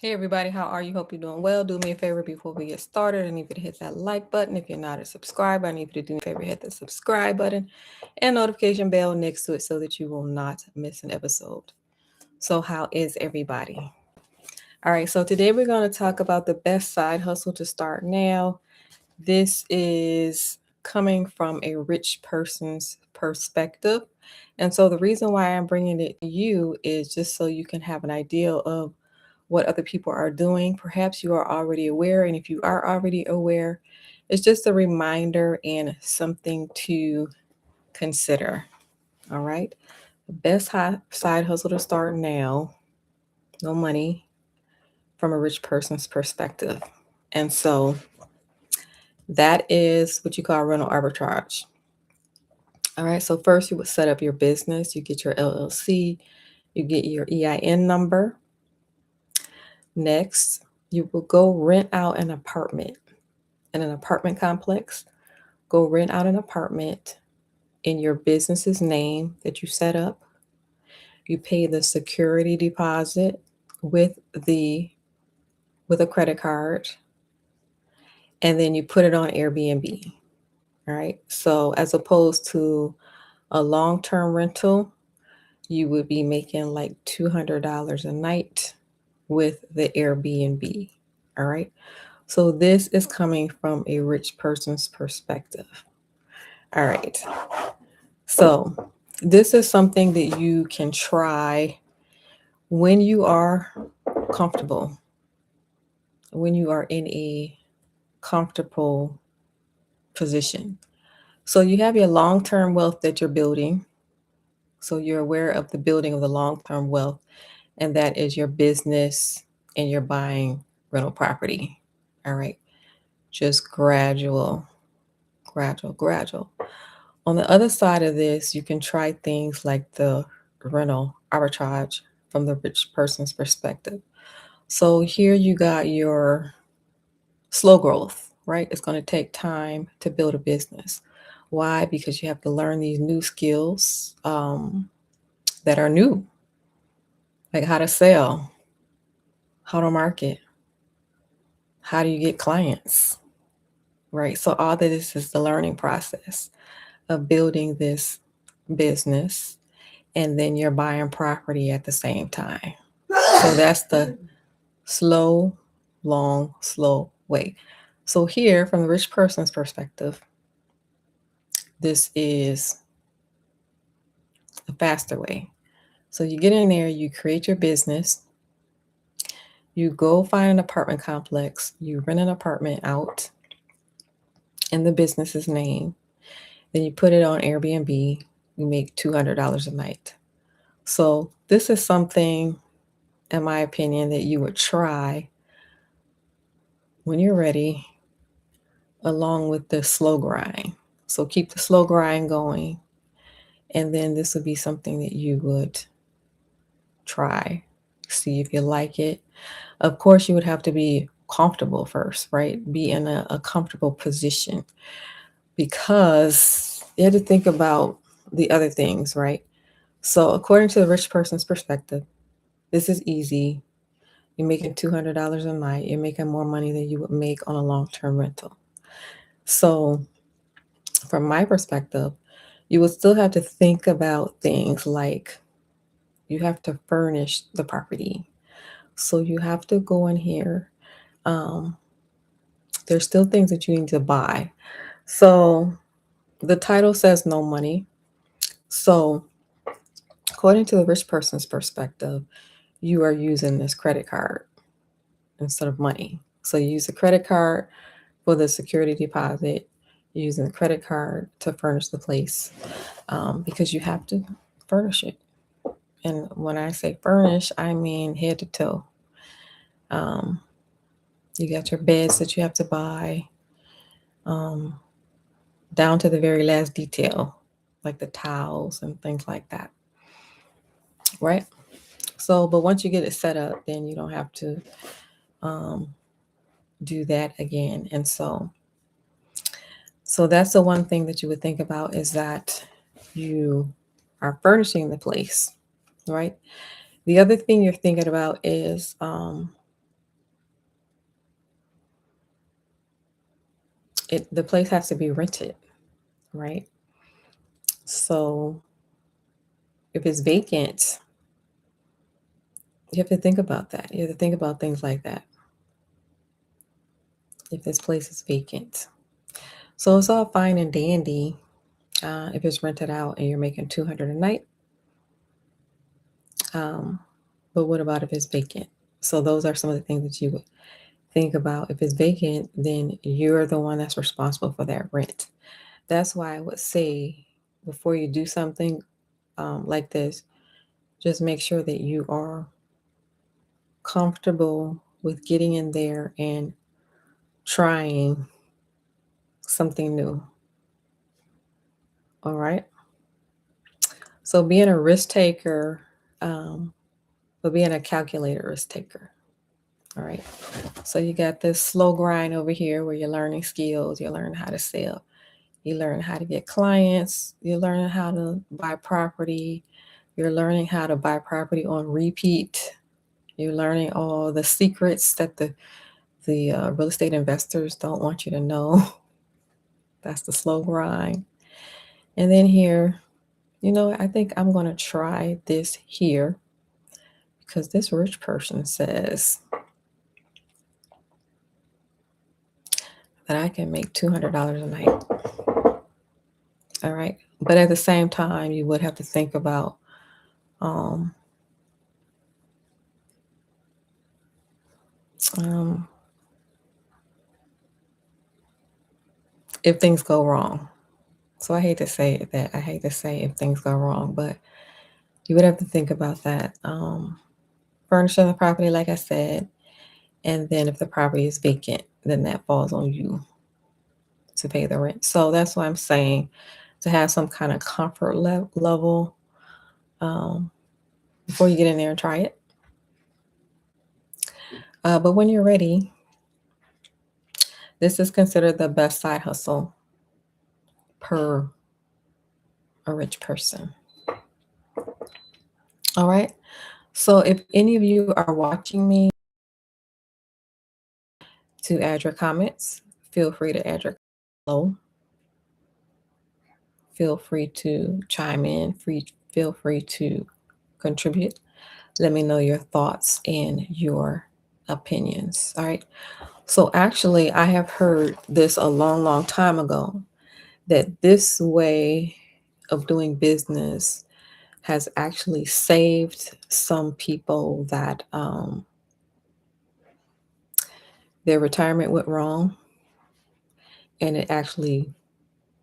Hey everybody, how are you? Hope you're doing well. Do me a favor before we get started. I need you to hit that like button. If you're not a subscriber, I need you to do me a favor, hit the subscribe button and notification bell next to it so that you will not miss an episode. So, how is everybody? All right, so today we're going to talk about the best side hustle to start now. This is coming from a rich person's perspective. And so, the reason why I'm bringing it to you is just so you can have an idea of what other people are doing. Perhaps you are already aware, and if you are already aware, it's just a reminder and something to consider. All right. The best side hustle to start now, no money from a rich person's perspective. And so that is what you call rental arbitrage. All right. So first, you would set up your business, you get your LLC, you get your EIN number. Next, you will go rent out an apartment in an apartment complex. Go rent out an apartment in your business's name that you set up. You pay the security deposit with the with a credit card, and then you put it on Airbnb. All right. So as opposed to a long-term rental, you would be making like $200 a night with the Airbnb. All right. So this is coming from a rich person's perspective. All right. So this is something that you can try when you are comfortable, when you are in a comfortable position. So you have your long-term wealth that you're building. So you're aware of the building of the long-term wealth, and that is your business and you're buying rental property. All right. Just gradual, gradual, gradual. On the other side of this, you can try things like the rental arbitrage from the rich person's perspective. So here you got your slow growth, right? It's going to take time to build a business. Why? Because you have to learn these new skills that are new, like how to sell, how to market, how do you get clients, right? So all of this is the learning process of building this business, and then you're buying property at the same time. So that's the slow, long, slow way. So here, from the rich person's perspective, this is a faster way. So you get in there, you create your business, you go find an apartment complex, you rent an apartment out in the business's name, then you put it on Airbnb, you make $200 a night. So this is something, in my opinion, that you would try when you're ready, along with the slow grind. So keep the slow grind going, and then this would be something that you would try, see if you like it. Of course, you would have to be comfortable first, right? Be in a comfortable position, because you have to think about the other things, right? So, according to the rich person's perspective, this is easy. You're making $200 a night. You're making more money than you would make on a long-term rental. So, from my perspective, you would still have to think about things like you have to furnish the property. So, you have to go in here. Um, there's still things that you need to buy. So, the title says no money. So, according to the rich person's perspective, you are using this credit card instead of money. So, you use the credit card for the security deposit, you're using the credit card to furnish the place, because you have to furnish it. And when I say furnish, I mean head to toe. Um, you got your beds that you have to buy, um, down to the very last detail, like the towels and things like that, right? So, but once you get it set up, then you don't have to um, do that again. And so that's the one thing that you would think about, is that you are furnishing the place, right? The other thing you're thinking about is the place has to be rented, right? So if it's vacant, you have to think about that. You have to think about things like that. If this place is vacant. So it's all fine and dandy if it's rented out and you're making $200 a night. But what about if it's vacant? So those are some of the things that you would think about. If it's vacant, then you're the one that's responsible for that rent. That's why I would say before you do something like this, just make sure that you are comfortable with getting in there and trying something new. All right. So being a risk taker, but being a calculated risk taker. All right. So you got this slow grind over here where you're learning skills, you're learning how to sell, you learn how to get clients, you're learning how to buy property, you're learning how to buy property on repeat, you're learning all the secrets that the real estate investors don't want you to know. That's the slow grind. And then here, I think I'm going to try this here because this rich person says that I can make $200 a night. All right. But at the same time, you would have to think about um, if things go wrong. So I hate to say that. I hate to say if things go wrong, but you would have to think about that. Furnishing the property, like I said, and then if the property is vacant, then that falls on you to pay the rent. So that's why I'm saying to have some kind of comfort level before you get in there and try it. But when you're ready, this is considered the best side hustle per a rich person. All right. So if any of you are watching me, to add your comments, feel free to add your below. Feel free to chime in. Feel free to contribute. Let me know your thoughts and your opinions. All right. So actually, I have heard this a long, long time ago that this way of doing business has actually saved some people that their retirement went wrong, and it actually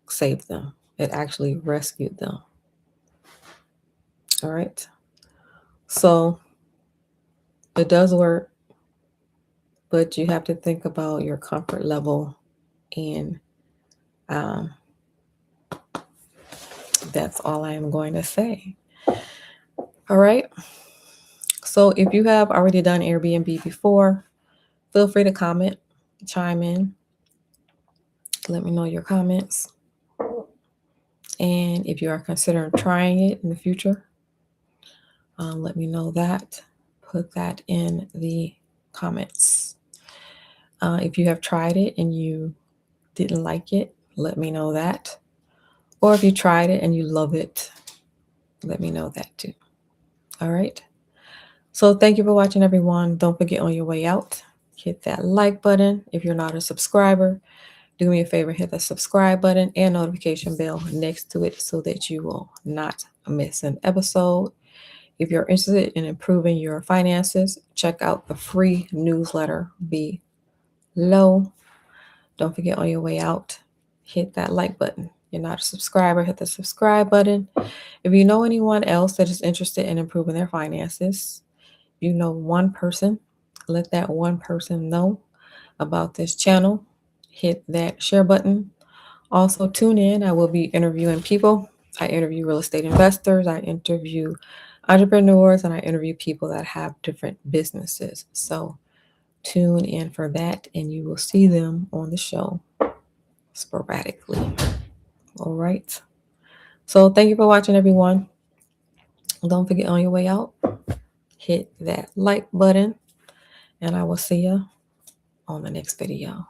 saved them. It actually rescued them. All right. So it does work, but you have to think about your comfort level, and that's all I am going to say. All right. So if you have already done Airbnb before, feel free to comment, chime in. Let me know your comments. And if you are considering trying it in the future, let me know that. Put that in the comments. If you have tried it and you didn't like it, let me know that. Or if you tried it and you love it, let me know that too. All right. So thank you for watching, everyone. Don't forget, on your way out, hit that like button. If you're not a subscriber, do me a favor, hit the subscribe button and notification bell next to it so that you will not miss an episode. If you're interested in improving your finances, check out the free newsletter below. Don't forget, on your way out, hit that like button. You're not a subscriber, hit the subscribe button. If you know anyone else that is interested in improving their finances, you know one person, let that one person know about this channel. Hit that share button. Also, tune in. I will be interviewing people. I interview real estate investors, I interview entrepreneurs, and I interview people that have different businesses. So tune in for that, and you will see them on the show sporadically. All right. So thank you for watching, everyone. Don't forget, on your way out, hit that like button, and I will see you on the next video.